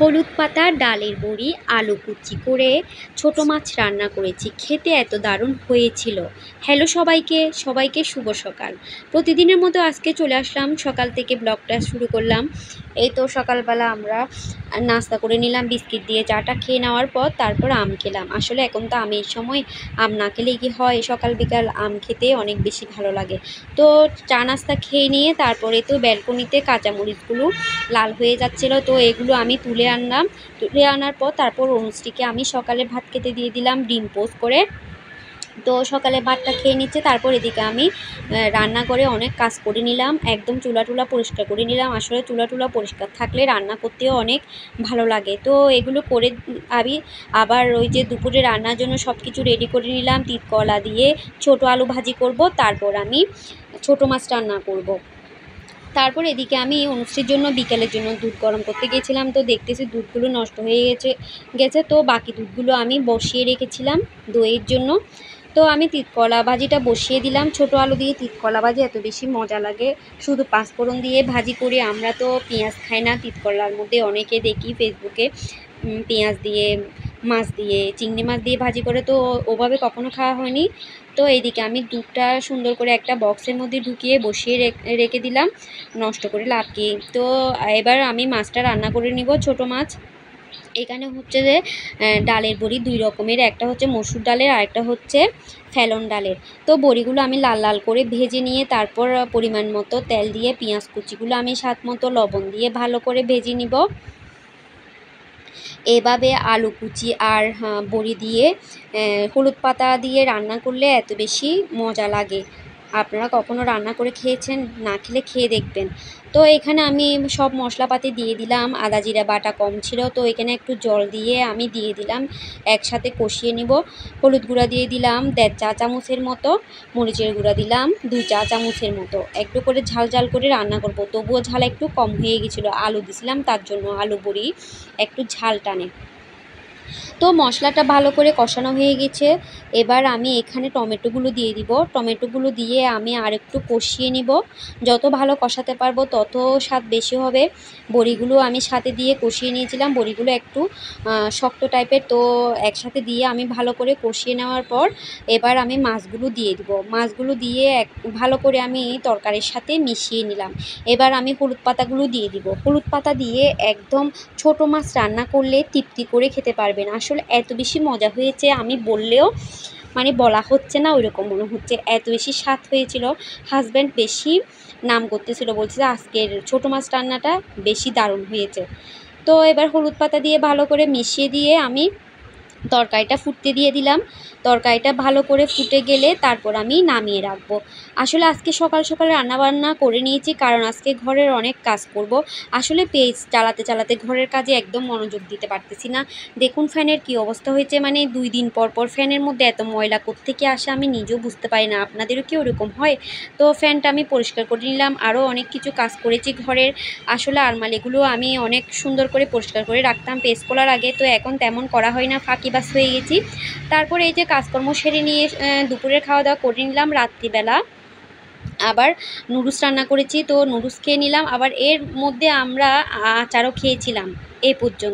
হলুদ পাতা, ডালের বড়ি, আলু কুচি করে ছোট মাছ রান্না করেছি। খেতে এত দারুণ হয়েছিল। হ্যালো সবাইকে, সবাইকে শুভ সকাল। প্রতিদিনের মতো আজকে চলে আসলাম, সকাল থেকে ব্লগটা শুরু করলাম। এই তো সকালবেলা আমরা নাস্তা করে নিলাম বিস্কিট দিয়ে। চাটা খেয়ে নেওয়ার পর তারপর আম খেলাম। আসলে এখন তো আমের সময়, আম না খেলে কি হয়, সকাল বিকাল আম খেতে অনেক বেশি ভালো লাগে। তো চা নাস্তা খেয়ে নিয়ে তারপরে তো ব্যালকনিতে কাঁচামরিচগুলো লাল হয়ে যাচ্ছিলো, তো এগুলো আমি তুলে আনলাম। তুলে আনার পর তারপর অনুশ্রীকে আমি সকালে ভাত খেতে দিয়ে দিলাম ডিম পোস্ট করে। তো সকালে ভাতটা খেয়ে নিচ্ছে, তারপর এদিকে আমি রান্না করে অনেক কাজ করে নিলাম, একদম চুলা টুলা পরিষ্কার করে নিলাম। আসলে চুলা টুলা পরিষ্কার থাকলে রান্না করতেও অনেক ভালো লাগে। তো এগুলো করে আমি আবার ওই যে দুপুরে রান্নার জন্য সব কিছু রেডি করে নিলাম। তিতকলা দিয়ে ছোট আলু ভাজি করব, তারপর আমি ছোট মাছ রান্না করব। তারপর এদিকে আমি অনুশ্রীর জন্য বিকেলের জন্য দুধ গরম করতে গিয়েছিলাম। তো দেখতেছি দুধগুলো নষ্ট হয়ে গেছে, তো বাকি দুধগুলো আমি বসিয়ে রেখেছিলাম দইয়ের জন্য। তো আমি তিতকলা ভাজিটা বসিয়ে দিলাম। ছোট আলু দিয়ে তিতকলা ভাজি এত বেশি মজা লাগে, শুধু পাঁচফোড়ন দিয়ে ভাজি করি। আমরা তো পেঁয়াজ খাই না। তিতকলার মধ্যে অনেকে দেখি ফেসবুকে পেঁয়াজ দিয়ে, মাছ দিয়ে, চিংড়ি মাছ দিয়ে ভাজি করে, তো ওভাবে কখনো খাওয়া হয়নি। তো এইদিকে আমি দুধটা সুন্দর করে একটা বক্সের মধ্যে ঢুকিয়ে বসিয়ে রেখে দিলাম, নষ্ট করে লাভ কি। তো এবার আমি মাছটা রান্না করে নিব, ছোট মাছ। এখানে হচ্ছে যে ডালের বড়ি দুই রকমের, একটা হচ্ছে মসুর ডালের আর একটা হচ্ছে ফেলন ডালের। তো বড়িগুলো আমি লাল লাল করে ভেজে নিয়ে তারপর পরিমাণ মতো তেল দিয়ে পেঁয়াজ কুচিগুলো আমি স্বাদ মতো লবণ দিয়ে ভালো করে ভেজে নিব। এভাবে আলু কুচি আর বড়ি দিয়ে হলুদ পাতা দিয়ে রান্না করলে এত বেশি মজা লাগে। আপনারা কখনো রান্না করে খেয়েছেন? না খেলে খেয়ে দেখবেন। তো এখানে আমি সব মশলাপাতি দিয়ে দিলাম। আদা জিরা বাটা কম ছিল, তো এখানে একটু জল দিয়ে আমি দিয়ে দিলাম, একসাথে কষিয়ে নিব। হলুদ গুঁড়া দিয়ে দিলাম 1.5 চা চামচের মতো, মরিচের গুঁড়া দিলাম 2 চা চামচের মতো। একটু করে ঝাল ঝাল করে রান্না করব, তবুও ঝাল একটু কম হয়ে গেছিলো, আলু দিছিলাম তার জন্য। আলু বড়ি একটু ঝাল টানে। তো মশলাটা ভালো করে কষানো হয়ে গেছে। এবার আমি এখানে টমেটোগুলো দিয়ে দিব। টমেটোগুলো দিয়ে আমি আরেকটু কষিয়ে নিব। যত ভালো কষাতে পারবো তত স্বাদ বেশি হবে। বড়িগুলো আমি সাথে দিয়ে কষিয়ে নিয়েছিলাম। বড়িগুলো একটু শক্ত টাইপের, তো একসাথে দিয়ে আমি ভালো করে কষিয়ে নেওয়ার পর এবার আমি মাছগুলো দিয়ে দিব। মাছগুলো দিয়ে ভালো করে আমি তরকারির সাথে মিশিয়ে নিলাম। এবার আমি হলুদ পাতাগুলো দিয়ে দিব। হলুদ পাতা দিয়ে একদম ছোট মাছ রান্না করলে তৃপ্তি করে খেতে পারবেন। আসলে এত বেশি মজা হয়েছে, আমি বললেও মানে বলা হচ্ছে না, ওইরকম মনে হচ্ছে, এত বেশি স্বাদ হয়েছিল। হাজব্যান্ড বেশি নাম করতেছিল, বলছে যে আজকের ছোট মাছ রান্নাটা বেশি দারুণ হয়েছে। তো এবার হলুদ পাতা দিয়ে ভালো করে মিশিয়ে দিয়ে আমি তরকারিটা ফুটতে দিয়ে দিলাম। তরকারিটা ভালো করে ফুটে গেলে তারপর আমি নামিয়ে রাখবো। আসলে আজকে সকাল সকাল রান্নাবান্না করে নিয়েছি, কারণ আজকে ঘরের অনেক কাজ করব। আসলে পেজ চালাতে চালাতে ঘরের কাজে একদম মনোযোগ দিতে পারতেছি না। দেখুন ফ্যানের কি অবস্থা হয়েছে, মানে 2 দিন পর পর ফ্যানের মধ্যে এত ময়লা কোত্থেকে আসে আমি নিজেও বুঝতে পারি না। আপনাদেরও কি ওরকম হয়? তো ফ্যানটা আমি পরিষ্কার করে নিলাম। আরও অনেক কিছু কাজ করেছি ঘরের। আসলে আলমারিগুলো আমি অনেক সুন্দর করে পরিষ্কার করে রাখতাম পেজ খোলার আগে, তো এখন তেমন করা হয় না, ফাঁকিবাজ হয়ে গেছি। তারপরে এই যে কাজকর্ম সেরে নিয়ে দুপুরের খাওয়া দাওয়া করে নিলাম। রাত্রিবেলা আবার নুডলস রান্না করেছি, তো নুডলস খেয়ে নিলাম। আবার এর মধ্যে আমরা আচারও খেয়েছিলাম এই পর্যন্ত।